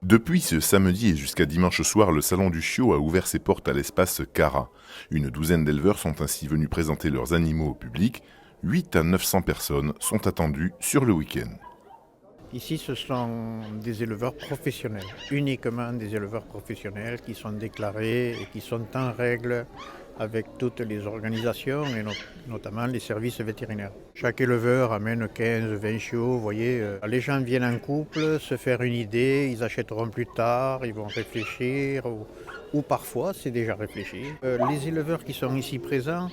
Depuis ce samedi et jusqu'à dimanche soir, le Salon du Chiot a ouvert ses portes à l'espace Cara. Une douzaine d'éleveurs sont ainsi venus présenter leurs animaux au public. 8 à 900 personnes sont attendues sur le week-end. Ici, ce sont des éleveurs professionnels, uniquement des éleveurs professionnels qui sont déclarés et qui sont en règle avec toutes les organisations et notamment les services vétérinaires. Chaque éleveur amène 15-20 chiots, vous voyez. Les gens viennent en couple, se faire une idée, ils achèteront plus tard, ils vont réfléchir ou parfois c'est déjà réfléchi. Les éleveurs qui sont ici présents,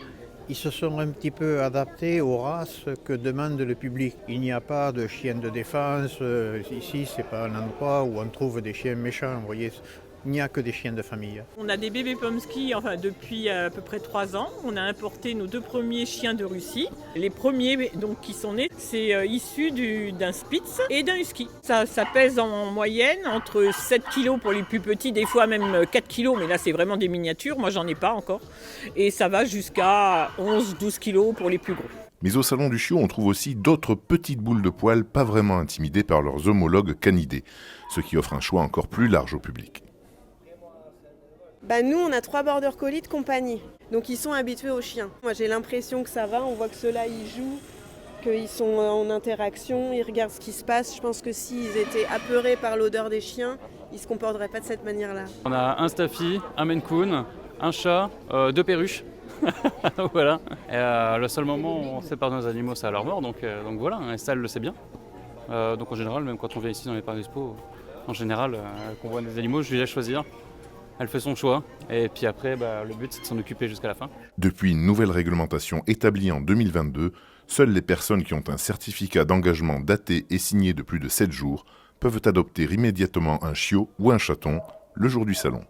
ils se sont un petit peu adaptés aux races que demande le public. Il n'y a pas de chiens de défense. Ici, ce n'est pas un endroit où on trouve des chiens méchants. Vous voyez, il n'y a que des chiens de famille. On a des bébés Pomsky depuis à peu près 3 ans. On a importé nos 2 premiers chiens de Russie. Les premiers qui sont nés, c'est issu d'un Spitz et d'un Husky. Ça pèse en moyenne entre 7 kg pour les plus petits, des fois même 4 kg, mais là c'est vraiment des miniatures, moi j'en ai pas encore. Et ça va jusqu'à 11-12 kg pour les plus gros. Mais au Salon du Chiot, on trouve aussi d'autres petites boules de poils pas vraiment intimidées par leurs homologues canidés, ce qui offre un choix encore plus large au public. Nous, on a 3 border collies de compagnie, donc ils sont habitués aux chiens. Moi, j'ai l'impression que ça va, on voit que ceux-là, ils jouent, qu'ils sont en interaction, ils regardent ce qui se passe. Je pense que s'ils étaient apeurés par l'odeur des chiens, ils ne se comporteraient pas de cette manière-là. On a un Staffy, un Maine Coon, un chat, 2 perruches. Voilà. Et, le seul moment où on sépare nos animaux, c'est à leur mort, donc voilà, et ça, elle le sait bien. Donc en général, même quand on vient ici dans les parcs d'expo, en général, qu'on voit des animaux, je lui laisse choisir. Elle fait son choix, et puis après, le but c'est de s'en occuper jusqu'à la fin. Depuis une nouvelle réglementation établie en 2022, seules les personnes qui ont un certificat d'engagement daté et signé de plus de 7 jours peuvent adopter immédiatement un chiot ou un chaton le jour du salon.